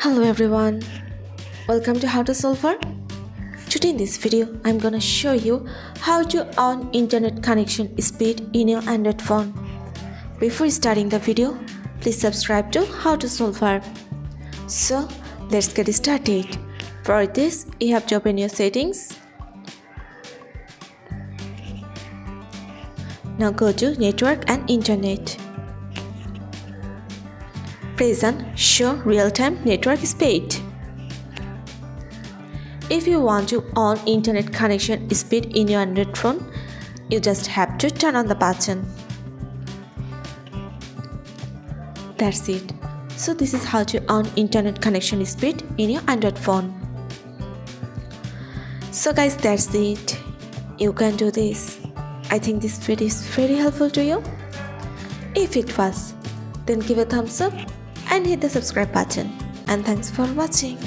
Hello everyone, welcome to How to Solver. Today in this video, I'm gonna show you how to on internet connection speed in your Android phone. Before starting the video, please subscribe to How to Solver. So let's get started. For this, you have to open your settings. Now go to Network and Internet. Press on Show Real-Time Network Speed. If you want to on internet connection speed in your Android phone, you just have to turn on the button. That's it. So this is how to on internet connection speed in your Android phone. So guys, that's it. You can do this. I think this video is very helpful to you. If it was, then give a thumbs up and hit the subscribe button. And thanks for watching.